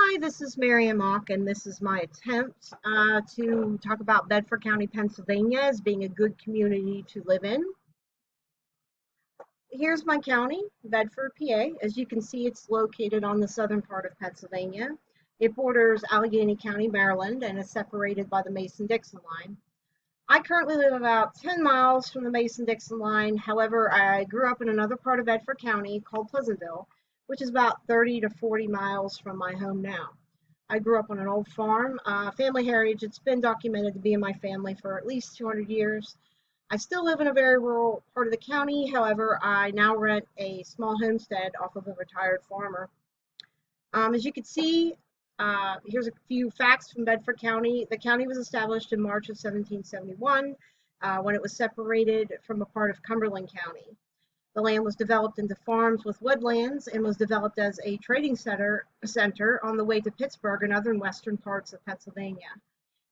Hi, this is Mary Mock, and this is my attempt to talk about Bedford County, Pennsylvania as being a good community to live in. Here's my county, Bedford, PA. As you can see, it's located on the southern part of Pennsylvania. It borders Allegheny County, Maryland, and is separated by the Mason-Dixon line. I currently live about 10 miles from the Mason-Dixon line. However, I grew up in another part of Bedford County called Pleasantville, which is about 30 to 40 miles from my home now. I grew up on an old farm, family heritage. It's been documented to be in my family for at least 200 years. I still live in a very rural part of the county. However, I now rent a small homestead off of a retired farmer. As you can see, here's a few facts from Bedford County. The county was established in March of 1771 when it was separated from a part of Cumberland County. The land was developed into farms with woodlands and was developed as a trading center on the way to Pittsburgh and other western parts of Pennsylvania.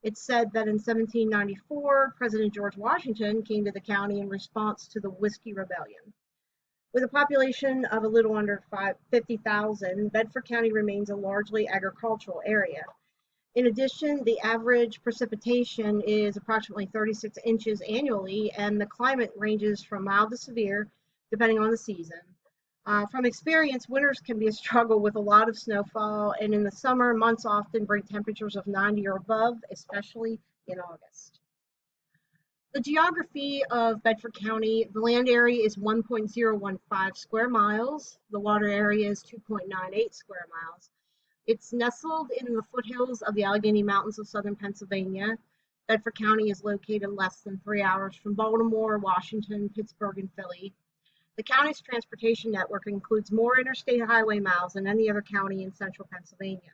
It's said that in 1794, President George Washington came to the county in response to the Whiskey Rebellion. With a population of a little under 50,000, Bedford County remains a largely agricultural area. In addition, the average precipitation is approximately 36 inches annually, and the climate ranges from mild to severe, depending on the season. From experience, winters can be a struggle with a lot of snowfall, and in the summer, months often bring temperatures of 90 or above, especially in August. The geography of Bedford County, the land area is 1.015 square miles. The water area is 2.98 square miles. It's nestled in the foothills of the Allegheny Mountains of southern Pennsylvania. Bedford County is located less than 3 hours from Baltimore, Washington, Pittsburgh, and Philly. The county's transportation network includes more interstate highway miles than any other county in central Pennsylvania.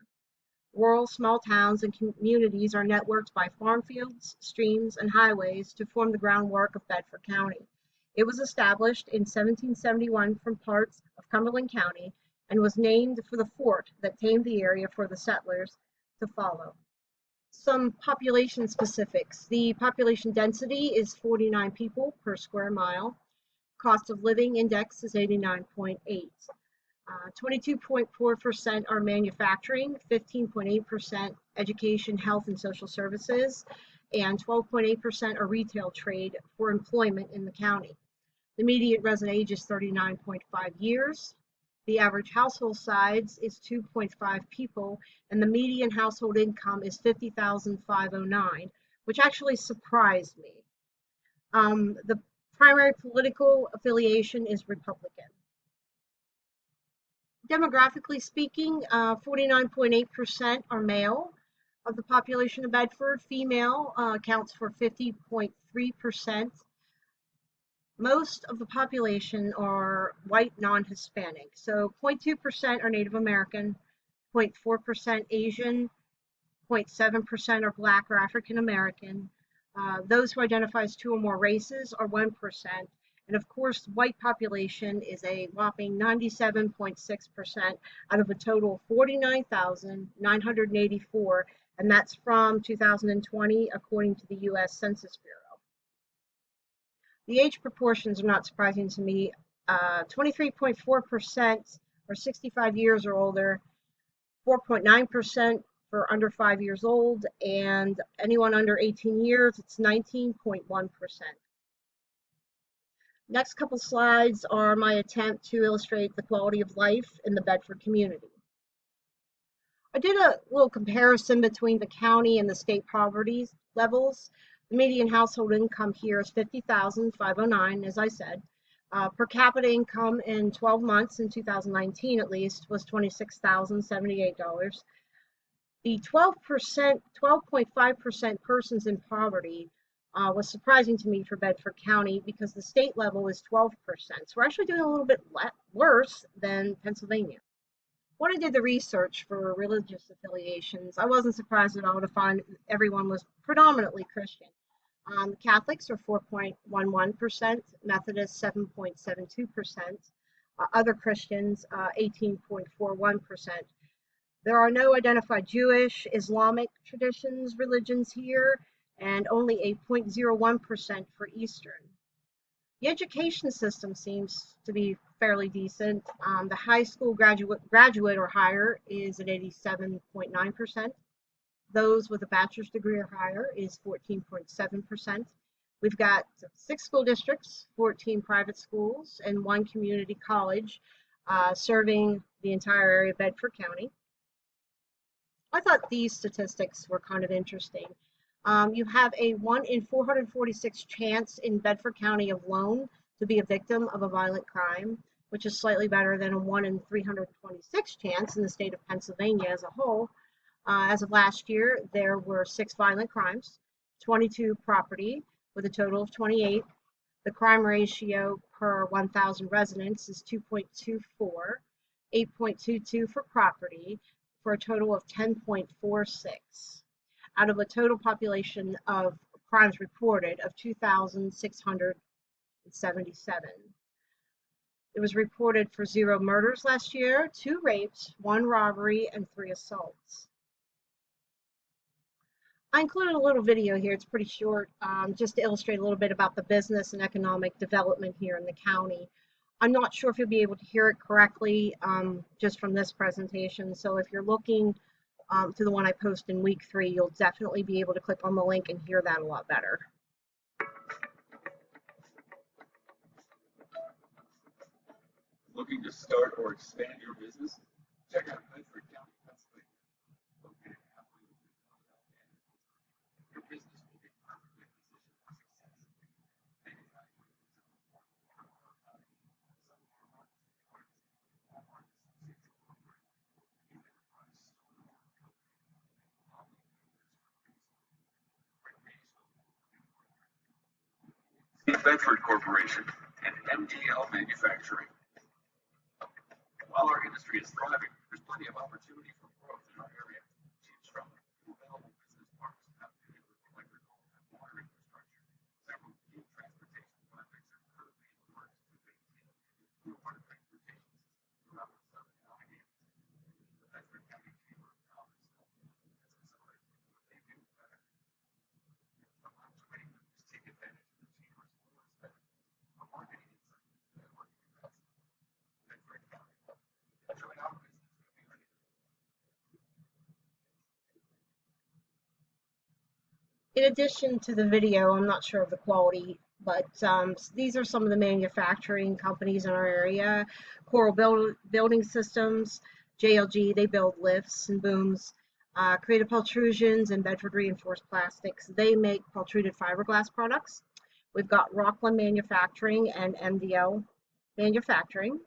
Rural, small towns and communities are networked by farm fields, streams, and highways to form the groundwork of Bedford County. It was established in 1771 from parts of Cumberland County and was named for the fort that tamed the area for the settlers to follow. Some population specifics. The population density is 49 people per square mile. Cost of living index is 89.8. 22.4% are manufacturing, 15.8% education, health, and social services, and 12.8% are retail trade for employment in the county. The median resident age is 39.5 years. The average household size is 2.5 people, and the median household income is $50,509, which actually surprised me. The primary political affiliation is Republican. Demographically speaking, 49.8% are male of the population of Bedford. Female accounts for 50.3%. Most of the population are white, non-Hispanic. So 0.2% are Native American, 0.4% Asian, 0.7% are Black or African American. Those who identify as two or more races are 1%. And of course, white population is a whopping 97.6% out of a total of 49,984, and that's from 2020, according to the U.S. Census Bureau. The age proportions are not surprising to me. 23.4% are 65 years or older, 4.9% for under 5 years old, and anyone under 18 years, it's 19.1%. Next couple slides are my attempt to illustrate the quality of life in the Bedford community. I did a little comparison between the county and the state poverty levels. The median household income here is $50,509, as I said. Per capita income in 12 months in 2019 at least was $26,078. The 12.5% persons in poverty was surprising to me for Bedford County because the state level is 12%. So we're actually doing a little bit worse than Pennsylvania. When I did the research for religious affiliations, I wasn't surprised at all to find everyone was predominantly Christian. Catholics are 4.11%, Methodists 7.72%, other Christians 18.41%. There are no identified Jewish, Islamic traditions, religions here, and only a 0.01% for Eastern. The education system seems to be fairly decent. The high school graduate or higher is at 87.9%. Those with a bachelor's degree or higher is 14.7%. We've got 6 school districts, 14 private schools, and 1 community college serving the entire area of Bedford County. I thought these statistics were kind of interesting. You have a 1 in 446 chance in Bedford County alone to be a victim of a violent crime, which is slightly better than a 1 in 326 chance in the state of Pennsylvania as a whole. As of last year, there were 6 violent crimes, 22 property, with a total of 28. The crime ratio per 1,000 residents is 2.24, 8.22 for property, for a total of 10.46 out of a total population of crimes reported of 2,677. It was reported for 0 murders last year, 2 rapes, 1 robbery, and 3 assaults. I included a little video here, it's pretty short, just to illustrate a little bit about the business and economic development here in the county. I'm not sure if you'll be able to hear it correctly just from this presentation, so if you're looking to the one I post in week 3, you'll definitely be able to click on the link and hear that a lot better. Looking to start or expand your business? Check out Bedford County, Pennsylvania, located halfway between Philadelphia and Pittsburgh. Your business will be perfectly positioned for success. Manufacturing is an important part of our economy. Some of our largest employers, Walmart Associates Incorporated, New Enterprise Solar Company, Omni Bedford Corporation, and MDL Manufacturing. While our industry is thriving, there's plenty of opportunity for growth in our area. Choose from available business parks outfitted with electrical and water infrastructure. Several key transportation projects are currently in the works to maintain and improve our transportation system throughout the southern Allegheny. The Bedford County Chamber of Commerce has accelerated what they do better. Among 20 members take advantage of the Chamber's lowest benefits, a marketing insight, and networking capacity. Bedford County. Join our business community. In addition to the video, I'm not sure of the quality, but these are some of the manufacturing companies in our area. Coral Building Systems, JLG, they build lifts and booms. Creative Pultrusions and Bedford Reinforced Plastics, they make pultruded fiberglass products. We've got Rockland Manufacturing and MDL Manufacturing.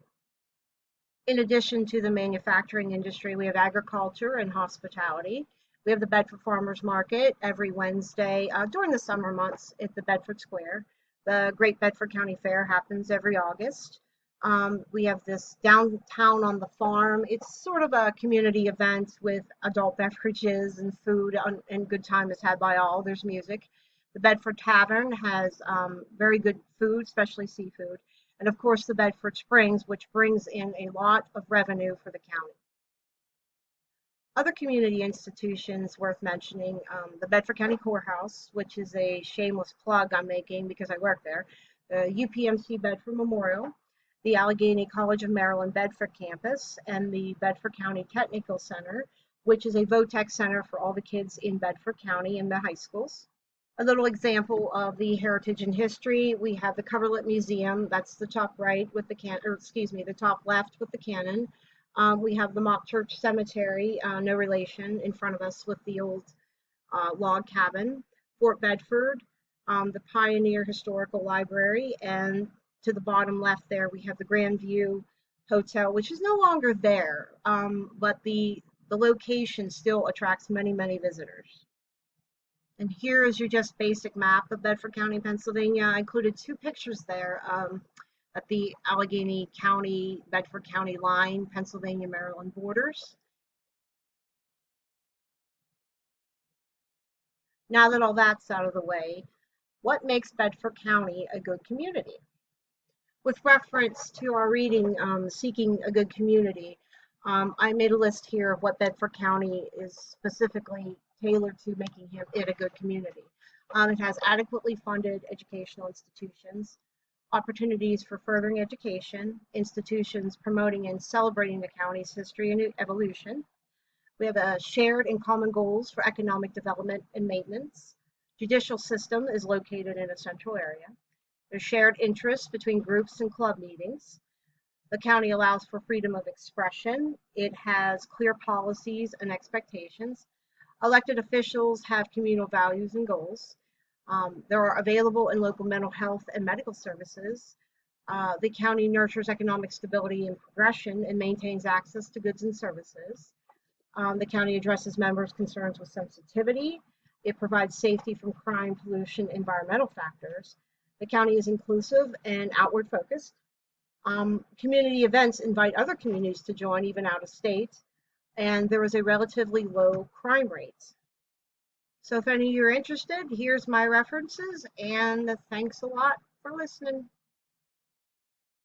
In addition to the manufacturing industry, we have agriculture and hospitality. We have the Bedford Farmers Market every Wednesday during the summer months at the Bedford Square. The Great Bedford County Fair happens every August. We have this downtown on the farm. It's sort of a community event with adult beverages and food, and good time is had by all. There's music. The Bedford Tavern has very good food, especially seafood. And of course, the Bedford Springs, which brings in a lot of revenue for the county. Other community institutions worth mentioning, the Bedford County Courthouse, which is a shameless plug I'm making because I work there, the UPMC Bedford Memorial, the Allegheny College of Maryland Bedford campus, and the Bedford County Technical Center, which is a VOTEC center for all the kids in Bedford County in the high schools. A little example of the heritage and history, we have the Coverlet Museum, that's the top right with the the top left with the cannon. We have the Mock Church Cemetery, no relation, in front of us with the old log cabin. Fort Bedford, the Pioneer Historical Library, and to the bottom left there we have the Grandview Hotel, which is no longer there, but the location still attracts many, many visitors. And here is your just basic map of Bedford County, Pennsylvania. I included 2 pictures there at the Allegheny County, Bedford County line, Pennsylvania, Maryland borders. Now that all that's out of the way, what makes Bedford County a good community? With reference to our reading, Seeking a Good Community, I made a list here of what Bedford County is specifically tailored to making it a good community. It has adequately funded educational institutions, opportunities for furthering education, institutions promoting and celebrating the county's history and evolution. We have a shared and common goals for economic development and maintenance. Judicial system is located in a central area. There's shared interests between groups and club meetings. The county allows for freedom of expression. It has clear policies and expectations. Elected officials have communal values and goals. There are available and local mental health and medical services. The county nurtures economic stability and progression and maintains access to goods and services. The county addresses members' concerns with sensitivity. It provides safety from crime, pollution, environmental factors. The county is inclusive and outward focused. Community events invite other communities to join, even out of state, and there is a relatively low crime rate. So if any of you are interested, here's my references, and thanks a lot for listening.